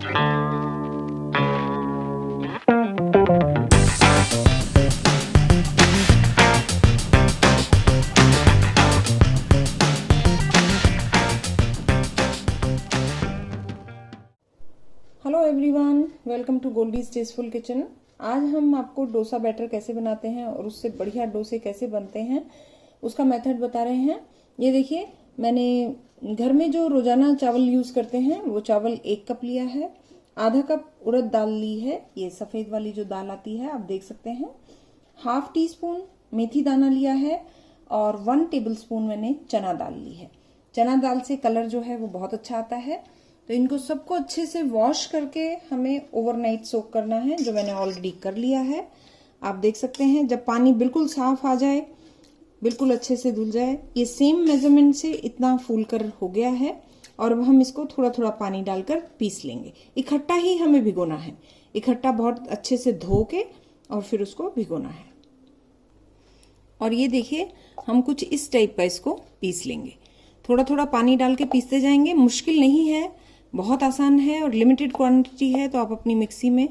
Hello everyone, welcome to Goldie's tasteful kitchen. आज हम आपको डोसा बैटर कैसे बनाते हैं और उससे बढ़िया डोसे कैसे बनते हैं उसका मेथड बता रहे हैं। ये देखिए, मैंने घर में जो रोजाना चावल यूज करते हैं वो चावल 1 कप लिया है। आधा कप उड़द दाल ली है, ये सफेद वाली जो दाल आती है आप देख सकते हैं। ½ टीस्पून मेथी दाना लिया है और 1 टेबलस्पून मैंने चना दाल ली है। चना दाल से कलर जो है वो बहुत अच्छा आता है। तो इनको सबको अच्छे से वॉश करके हमें ओवरनाइट सोक करना है, जो मैंने ऑलरेडी कर लिया है। आप देख सकते हैं जब पानी बिल्कुल साफ आ जाए, बिल्कुल अच्छे से धुल जाए, ये सेम मेजरमेंट से इतना फूल कर हो गया है। और अब हम इसको थोड़ा थोड़ा पानी डालकर पीस लेंगे। इकट्ठा ही हमें भिगोना है, इकट्ठा बहुत अच्छे से धो के और फिर उसको भिगोना है। और ये देखिए, हम कुछ इस टाइप का इसको पीस लेंगे। थोड़ा थोड़ा पानी डाल के पीसते जाएंगे। मुश्किल नहीं है, बहुत आसान है और लिमिटेड क्वांटिटी है, तो आप अपनी मिक्सी में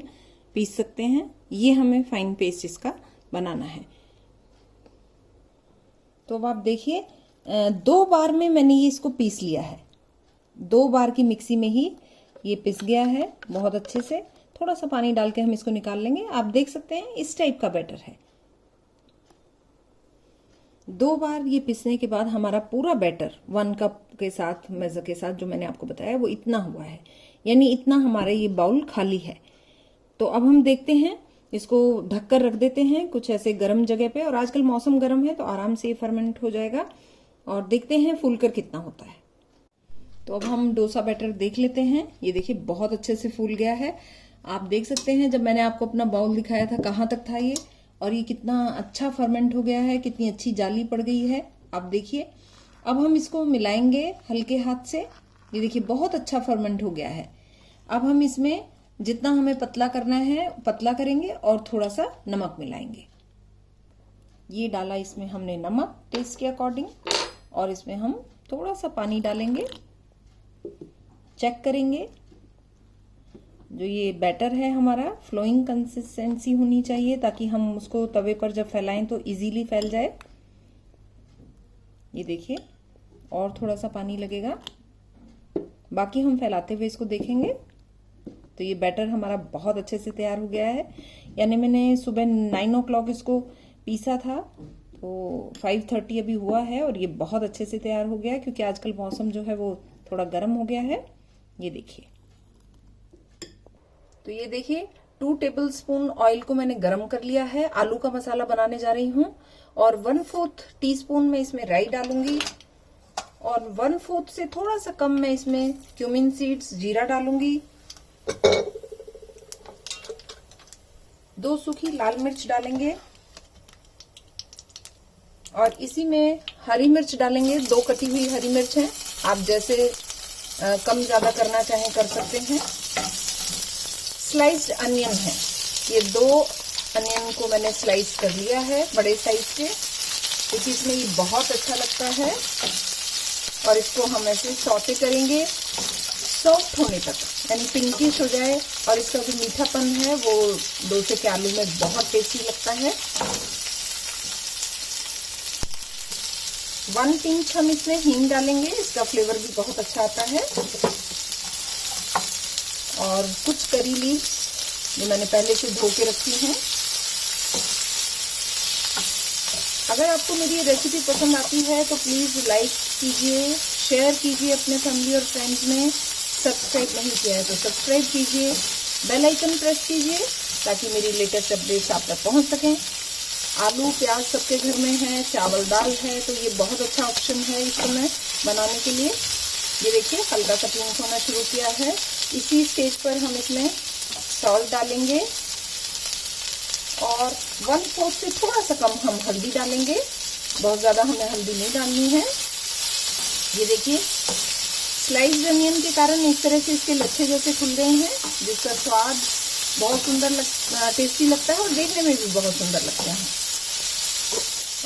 पीस सकते हैं। ये हमें फाइन पेस्ट इसका बनाना है। तो अब आप देखिए, 2 बार में मैंने ये इसको पीस लिया है। 2 बार की मिक्सी में ही ये पिस गया है बहुत अच्छे से। थोड़ा सा पानी डाल के हम इसको निकाल लेंगे। आप देख सकते हैं इस टाइप का बैटर है। 2 बार ये पिसने के बाद हमारा पूरा बैटर 1 कप के साथ, मेजर के साथ जो मैंने आपको बताया, वो इतना हुआ है। यानी इतना हमारा ये बाउल खाली है। तो अब हम देखते हैं, इसको ढककर रख देते हैं कुछ ऐसे गर्म जगह पे। और आजकल मौसम गर्म है तो आराम से फर्मेंट हो जाएगा। और देखते हैं फूलकर कितना होता है। तो अब हम डोसा बैटर देख लेते हैं। ये देखिए, बहुत अच्छे से फूल गया है। आप देख सकते हैं जब मैंने आपको अपना बाउल दिखाया था कहाँ तक था ये, और ये कितना अच्छा फर्मेंट हो गया है, कितनी अच्छी जाली पड़ गई है। आप देखिए, अब हम इसको मिलाएंगे हल्के हाथ से। ये देखिए, बहुत अच्छा फर्मेंट हो गया है। अब हम इसमें जितना हमें पतला करना है पतला करेंगे और थोड़ा सा नमक मिलाएंगे। ये डाला इसमें हमने नमक टेस्ट के अकॉर्डिंग, और इसमें हम थोड़ा सा पानी डालेंगे। चेक करेंगे, जो ये बैटर है हमारा फ्लोइंग कंसिस्टेंसी होनी चाहिए, ताकि हम उसको तवे पर जब फैलाएं तो इजीली फैल जाए। ये देखिए, और थोड़ा सा पानी लगेगा। बाकी हम फैलाते हुए इसको देखेंगे। तो ये बैटर हमारा बहुत अच्छे से तैयार हो गया है। यानी मैंने सुबह 9 o'clock इसको पीसा था, तो 5:30 अभी हुआ है और ये बहुत अच्छे से तैयार हो गया है, क्योंकि आजकल मौसम जो है वो थोड़ा गर्म हो गया है। ये देखिए, तो ये देखिए 2 टेबलस्पून ऑयल को मैंने गरम कर लिया है। आलू का मसाला बनाने जा रही हूँ। और 1/4 टीस्पून में इसमें राई डालूंगी, और 1/4 से थोड़ा सा कम मैं इसमें क्यूमिन सीड्स, जीरा डालूंगी। 2 सूखी लाल मिर्च डालेंगे, और इसी में हरी मिर्च डालेंगे। 2 कटी हुई हरी मिर्च है, आप जैसे कम ज्यादा करना चाहें कर सकते हैं। स्लाइस्ड अनियन है, ये 2 अनियन को मैंने स्लाइस कर लिया है बड़े साइज के, क्योंकि इसमें ये बहुत अच्छा लगता है। और इसको हम ऐसे सौटे करेंगे सॉफ्ट होने तक, यानी पिंकिश हो जाए। और इसका जो मीठापन है वो डोसे के आलू में बहुत टेस्टी लगता है। 1 पिंच हम इसमें हींग डालेंगे, इसका फ्लेवर भी बहुत अच्छा आता है। और कुछ करी लीव्स जो मैंने पहले से धो के रखी हैं। अगर आपको मेरी ये रेसिपी पसंद आती है तो प्लीज लाइक कीजिए, शेयर कीजिए अपने फैमिली और फ्रेंड्स में। सब्सक्राइब नहीं किया है तो सब्सक्राइब कीजिए, बेल आइकन प्रेस कीजिए, ताकि मेरी लेटेस्ट अपडेट्स आप तक पहुंच सकें। आलू प्याज सबके घर में है, चावल दाल है, तो ये बहुत अच्छा ऑप्शन है इस समय बनाने के लिए। ये देखिए, हल्का सा पिंक होना शुरू किया है। इसी स्टेज पर हम इसमें सॉल्ट डालेंगे, और 1/4 से थोड़ा सा कम हम हल्दी डालेंगे। बहुत ज्यादा हमें हल्दी नहीं डालनी है। ये देखिए, स्लाइस्ड अनियन के कारण इस तरह से इसके लच्छे जैसे खुल गए हैं, जिसका स्वाद बहुत सुंदर टेस्टी लगता है और देखने में भी बहुत सुंदर लगते हैं।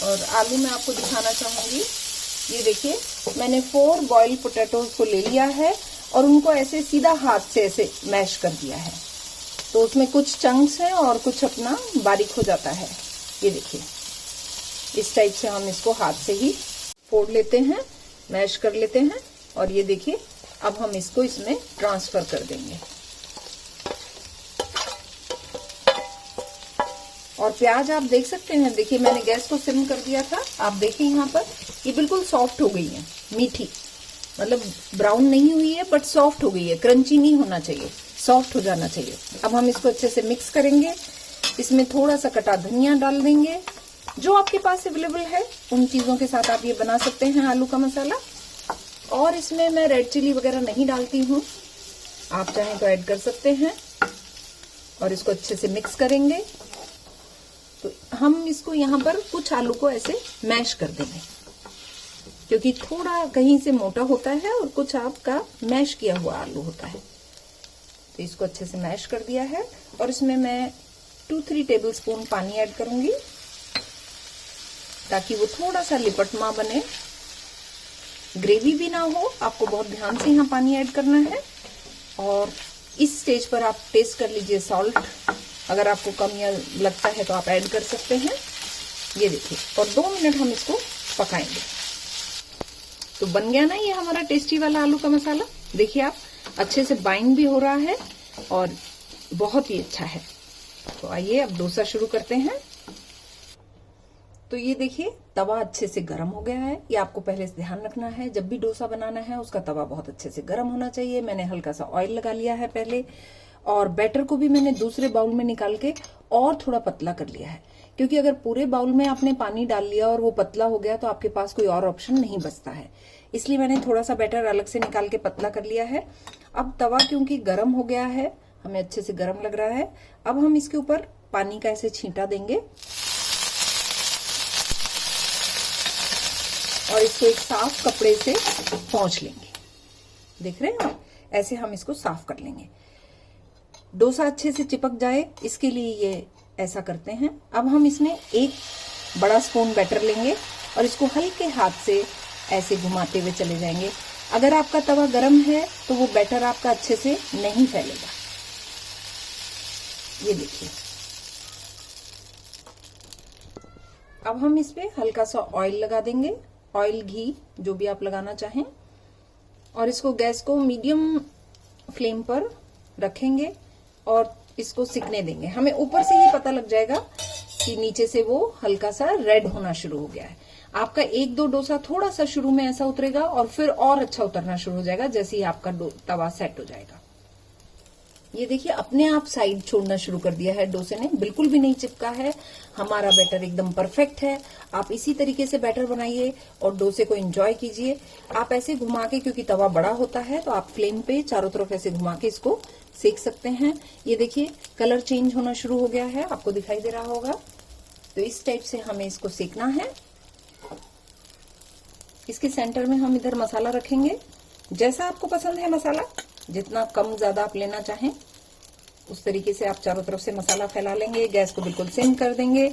और आलू मैं आपको दिखाना चाहूंगी। ये देखिए, मैंने 4 बॉइल्ड पोटैटोज को ले लिया है, और उनको ऐसे सीधा हाथ से ऐसे मैश कर दिया है। तो उसमें कुछ चंक्स हैं और कुछ अपना बारीक हो जाता है। ये देखिए, इस टाइप से हम इसको हाथ से ही फोड़ लेते हैं, मैश कर लेते हैं। और ये देखिए, अब हम इसको इसमें ट्रांसफर कर देंगे। और प्याज आप देख सकते हैं, देखिए मैंने गैस को सिम कर दिया था। आप देखिए यहाँ पर ये बिल्कुल सॉफ्ट हो गई है, मीठी, मतलब ब्राउन नहीं हुई है बट सॉफ्ट हो गई है। क्रंची नहीं होना चाहिए, सॉफ्ट हो जाना चाहिए। अब हम इसको अच्छे से मिक्स करेंगे। इसमें थोड़ा सा कटा धनिया डाल देंगे। जो आपके पास अवेलेबल है उन चीजों के साथ आप ये बना सकते हैं आलू का मसाला। और इसमें मैं रेड चिली वगैरह नहीं डालती हूँ, आप चाहें तो ऐड कर सकते हैं। और इसको अच्छे से मिक्स करेंगे। तो हम इसको यहाँ पर कुछ आलू को ऐसे मैश कर देंगे, क्योंकि थोड़ा कहीं से मोटा होता है और कुछ आपका मैश किया हुआ आलू होता है। तो इसको अच्छे से मैश कर दिया है। और इसमें मैं 2-3 टेबलस्पून पानी ऐड करूंगी, ताकि वो थोड़ा सा लिपटमा बने, ग्रेवी भी ना हो। आपको बहुत ध्यान से यहाँ पानी ऐड करना है। और इस स्टेज पर आप टेस्ट कर लीजिए सॉल्ट, अगर आपको कम या लगता है तो आप ऐड कर सकते हैं। ये देखिए, और 2 मिनट हम इसको पकाएंगे। तो बन गया ना ये हमारा टेस्टी वाला आलू का मसाला। देखिए आप, अच्छे से बाइंड भी हो रहा है और बहुत ही अच्छा है। तो आइए अब डोसा शुरू करते हैं। तो ये देखिए, तवा अच्छे से गर्म हो गया है। ये आपको पहले से ध्यान रखना है, जब भी डोसा बनाना है उसका तवा बहुत अच्छे से गर्म होना चाहिए। मैंने हल्का सा ऑयल लगा लिया है पहले। और बैटर को भी मैंने दूसरे बाउल में निकाल के और थोड़ा पतला कर लिया है, क्योंकि अगर पूरे बाउल में आपने पानी डाल लिया और वो पतला हो गया तो आपके पास कोई और ऑप्शन नहीं बचता है। इसलिए मैंने थोड़ा सा बैटर अलग से निकाल के पतला कर लिया है। अब तवा क्योंकि गर्म हो गया है, हमें अच्छे से गर्म लग रहा है। अब हम इसके ऊपर पानी का ऐसे छींटा देंगे और इसको एक साफ कपड़े से पोंछ लेंगे। देख रहे हैं आप, ऐसे हम इसको साफ कर लेंगे। डोसा अच्छे से चिपक जाए इसके लिए ये ऐसा करते हैं। अब हम इसमें 1 बड़ा स्पून बैटर लेंगे और इसको हल्के हाथ से ऐसे घुमाते हुए चले जाएंगे। अगर आपका तवा गर्म है तो वो बैटर आपका अच्छे से नहीं फैलेगा। ये देखिए, अब हम इस पे हल्का सा ऑयल लगा देंगे, ऑयल घी जो भी आप लगाना चाहें। और इसको गैस को मीडियम फ्लेम पर रखेंगे और इसको सिकने देंगे। हमें ऊपर से ही पता लग जाएगा कि नीचे से वो हल्का सा रेड होना शुरू हो गया है। आपका 1-2 डोसा थोड़ा सा शुरू में ऐसा उतरेगा और फिर और अच्छा उतरना शुरू हो जाएगा जैसे ही आपका तवा सेट हो जाएगा। ये देखिए, अपने आप साइड छोड़ना शुरू कर दिया है डोसे ने, बिल्कुल भी नहीं चिपका है। हमारा बैटर एकदम परफेक्ट है। आप इसी तरीके से बैटर बनाइए और डोसे को एंजॉय कीजिए। आप ऐसे घुमा के, क्योंकि तवा बड़ा होता है तो आप फ्लेम पे चारों तरफ ऐसे घुमा के इसको सेक सकते हैं। ये देखिए, कलर चेंज होना शुरू हो गया है, आपको दिखाई दे रहा होगा। तो इस टाइप से हमें इसको सेकना है। इसके सेंटर में हम इधर मसाला रखेंगे। जैसा आपको पसंद है मसाला, जितना कम ज्यादा आप लेना चाहें उस तरीके से आप चारों तरफ से मसाला फैला लेंगे। गैस को बिल्कुल सिम कर देंगे,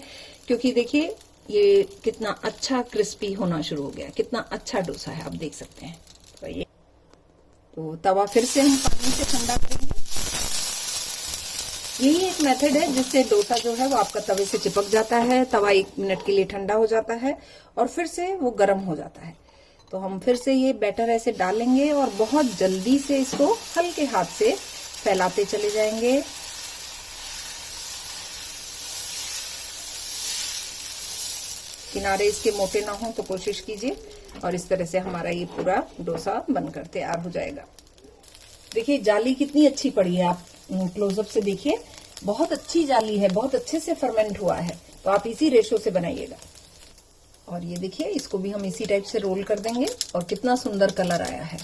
क्योंकि देखिए ये कितना अच्छा क्रिस्पी होना शुरू हो गया, कितना अच्छा डोसा है, आप देख सकते हैं। तो तवा फिर से हम पानी से ठंडा करेंगे। यही एक मेथड है जिससे डोसा जो है वो आपका तवे से चिपक जाता है। तवा 1 मिनट के लिए ठंडा हो जाता है और फिर से वो गर्म हो जाता है। तो हम फिर से ये बैटर ऐसे डालेंगे और बहुत जल्दी से इसको हल्के हाथ से फैलाते चले जाएंगे। किनारे इसके मोटे ना हो तो कोशिश कीजिए। और इस तरह से हमारा ये पूरा डोसा बनकर तैयार हो जाएगा। देखिए जाली कितनी अच्छी पड़ी है, आप क्लोजअप से देखिए, बहुत अच्छी जाली है, बहुत अच्छे से फर्मेंट हुआ है। तो आप इसी रेशो से बनाइएगा। और ये देखिए, इसको भी हम इसी टाइप से रोल कर देंगे और कितना सुंदर कलर आया है।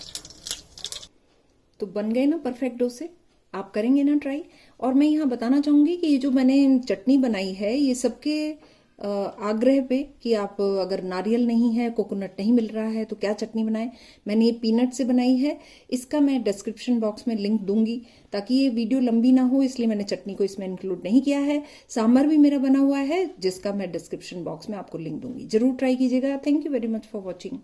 तो बन गए ना परफेक्ट डोसे, आप करेंगे ना ट्राई। और मैं यहाँ बताना चाहूंगी कि ये जो मैंने चटनी बनाई है ये सबके आग्रह पे कि आप अगर नारियल नहीं है, कोकोनट नहीं मिल रहा है तो क्या चटनी बनाएं। मैंने ये पीनट से बनाई है। इसका मैं डिस्क्रिप्शन बॉक्स में लिंक दूंगी ताकि ये वीडियो लंबी ना हो, इसलिए मैंने चटनी को इसमें इंक्लूड नहीं किया है। सांभर भी मेरा बना हुआ है जिसका मैं डिस्क्रिप्शन बॉक्स में आपको लिंक दूंगी, जरूर ट्राई कीजिएगा। Thank you very much for watching.